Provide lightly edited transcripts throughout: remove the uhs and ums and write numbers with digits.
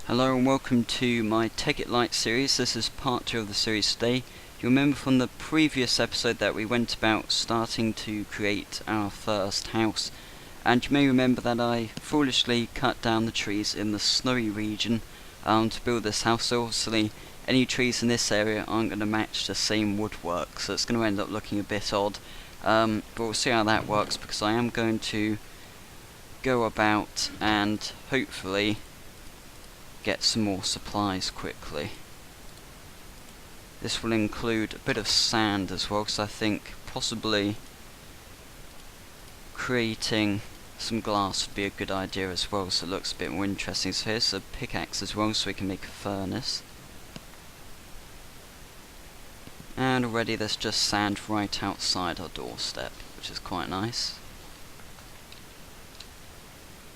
Hello and welcome to my Tekkit Lite series. This is part 2 of the series today. You remember from the previous episode that we went about starting to create our first house, and you may remember that I foolishly cut down the trees in the snowy region to build this house. So obviously any trees in this area aren't going to match the same woodwork, so it's going to end up looking a bit odd, but we'll see how that works, because I am going to go about and hopefully get some more supplies quickly. This will include a bit of sand as well, because I think possibly creating some glass would be a good idea as well, so it looks a bit more interesting. So here's a pickaxe as well, so we can make a furnace. And already there's just sand right outside our doorstep, which is quite nice.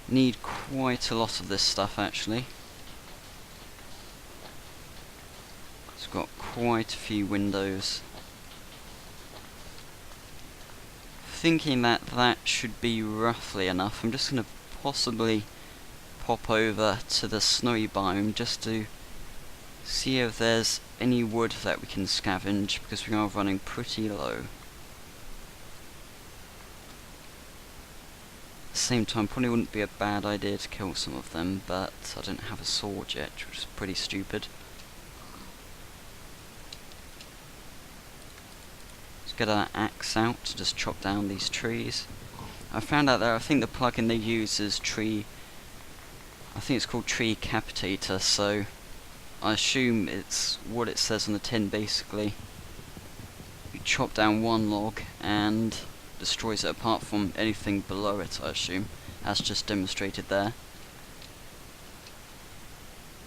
Need quite a lot of this stuff actually. Got quite a few windows. Thinking that that should be roughly enough, I'm just going to possibly pop over to the snowy biome just to see if there's any wood that we can scavenge, because we are running pretty low. At the same time, probably wouldn't be a bad idea to kill some of them, but I don't have a sword yet, which is pretty stupid. Get our axe out to just chop down these trees. I found out that I think the plugin they use is I think it's called Tree Capitator, so I assume it's what it says on the tin basically. You chop down one log and destroys it apart from anything below it, I assume, as just demonstrated there.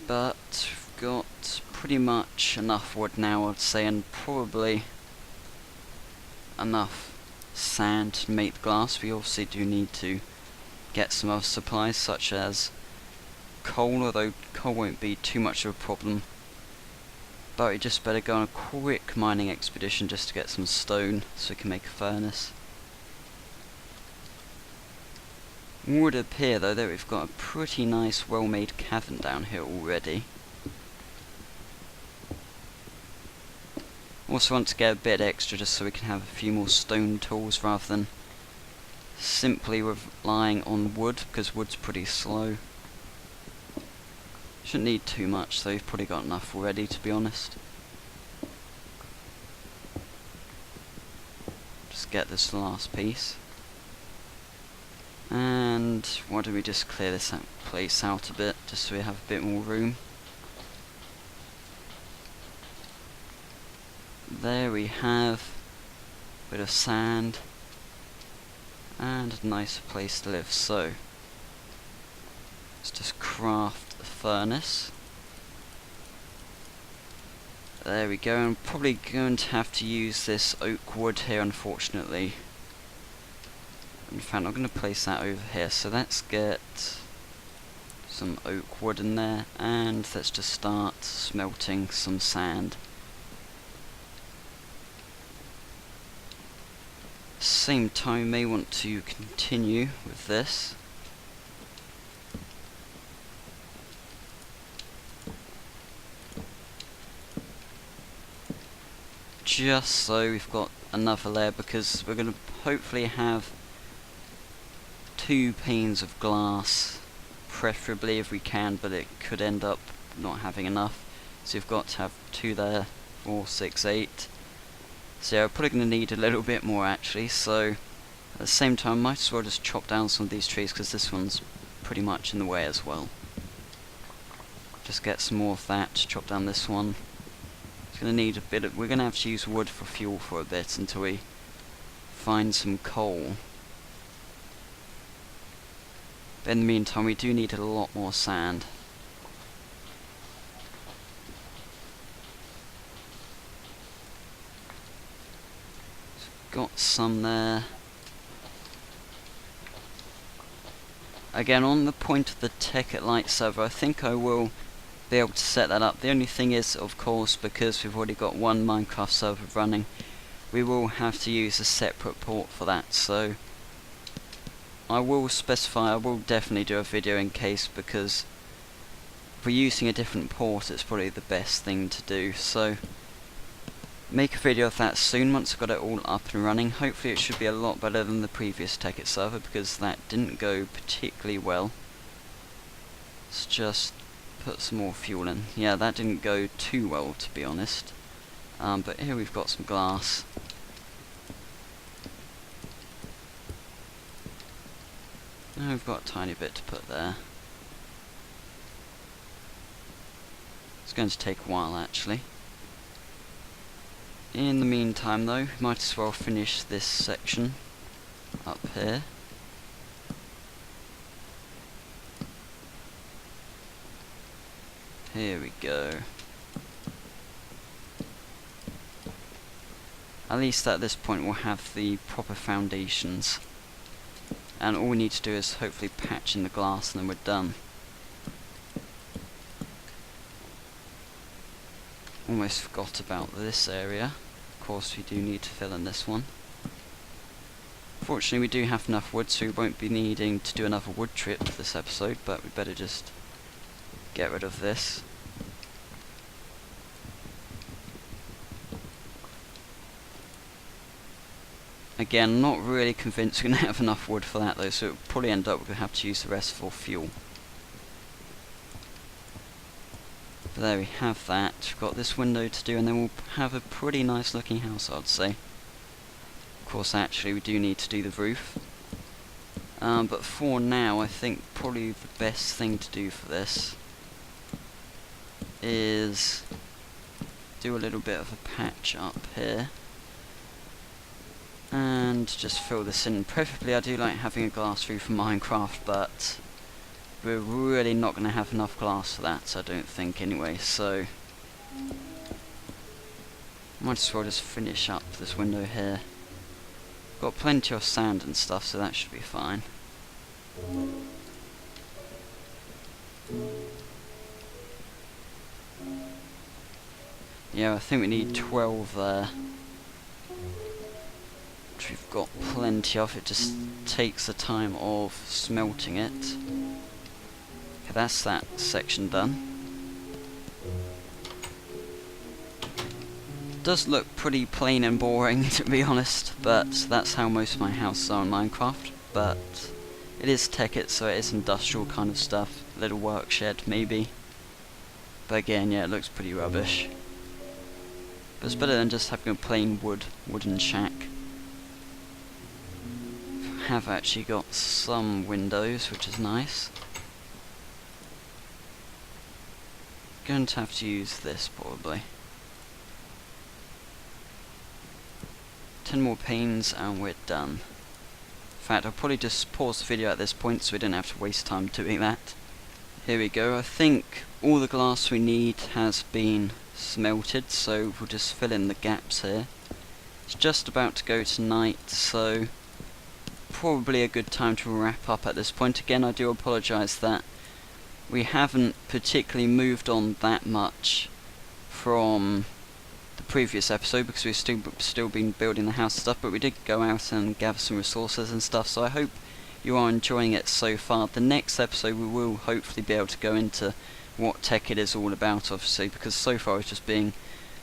But we've got pretty much enough wood now, I'd say, and probably enough sand to make the glass. We obviously do need to get some other supplies such as coal, although coal won't be too much of a problem, but we just better go on a quick mining expedition just to get some stone so we can make a furnace. Would appear though that we've got a pretty nice well made cavern down here already. Also want to get a bit extra just so we can have a few more stone tools rather than simply relying on wood, because wood's pretty slow. Shouldn't need too much, so we've probably got enough already, to be honest. Just get this last piece. And why don't we just clear this place out a bit, just so we have a bit more room. There we have a bit of sand and a nice place to live. So let's just craft a furnace. There we go. I'm probably going to have to use this oak wood here, unfortunately. In fact, I'm going to place that over here. So let's get some oak wood in there, and let's just start smelting some sand. Same time, you may want to continue with this. Just so we've got another layer, because we're going to hopefully have 2 panes of glass, preferably if we can, but it could end up not having enough. So we've got to have 2 there, 4, 6, 8. So yeah, we're probably going to need a little bit more actually, so at the same time might as well just chop down some of these trees, because this one's pretty much in the way as well. Just get some more of that to chop down this one. It's going to need a bit of, we're going to have to use wood for fuel for a bit until we find some coal. But in the meantime we do need a lot more sand. Got some there. Again, on the point of the Tekkit Lite server, I think I will be able to set that up. The only thing is, of course, because we've already got one Minecraft server running, we will have to use a separate port for that. So I will specify, I will definitely do a video in case, because if we're using a different port, it's probably the best thing to do. So make a video of that soon once I've got it all up and running. Hopefully it should be a lot better than the previous Tekkit server, because that didn't go particularly well. Let's just put some more fuel in. Yeah, that didn't go too well, to be honest. But here we've got some glass. Now we've got a tiny bit to put there. It's going to take a while, actually. In the meantime, though, might as well finish this section up here. Here we go. At least at this point we'll have the proper foundations. And all we need to do is hopefully patch in the glass and then we're done. Almost forgot about this area. Of course we do need to fill in this one. Fortunately we do have enough wood, so we won't be needing to do another wood trip this episode, but we better just get rid of this. Again, not really convinced we're going to have enough wood for that though, so it'll probably end up we're going to have to use the rest for fuel. But there we have that. We've got this window to do, and then we'll have a pretty nice looking house, I'd say. Of course, actually, we do need to do the roof. But for now, I think probably the best thing to do for this is do a little bit of a patch up here. And just fill this in. Preferably I do like having a glass roof in Minecraft, but we're really not going to have enough glass for that, I don't think anyway, so might as well just finish up this window here. Got plenty of sand and stuff, so that should be fine. Yeah, I think we need 12 there. We've got plenty of. It just takes the time of smelting it. Okay, that's that section done. Does look pretty plain and boring, to be honest, but that's how most of my houses are in Minecraft. But it is Tekkit, so it is industrial kind of stuff. Little work shed maybe, but again, yeah, it looks pretty rubbish. But it's better than just having a plain wooden shack. Have actually got some windows, which is nice. Going to have to use this probably. 10 more panes and we're done. In fact, I'll probably just pause the video at this point so we don't have to waste time doing that. Here we go. I think all the glass we need has been smelted, so we'll just fill in the gaps here. It's just about to go to night, so probably a good time to wrap up at this point. Again, I do apologise that we haven't particularly moved on that much from the previous episode, because we've still been building the house and stuff, but we did go out and gather some resources and stuff, so I hope you are enjoying it so far. The next episode we will hopefully be able to go into what Tekkit is all about, obviously, because so far it's just been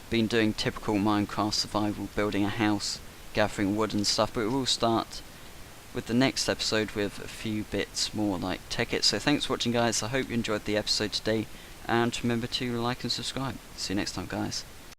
doing typical Minecraft survival, building a house, gathering wood and stuff, but we will start with the next episode with a few bits more like Tekkit. So thanks for watching, guys. I hope you enjoyed the episode today, and remember to like and subscribe. See you next time, guys.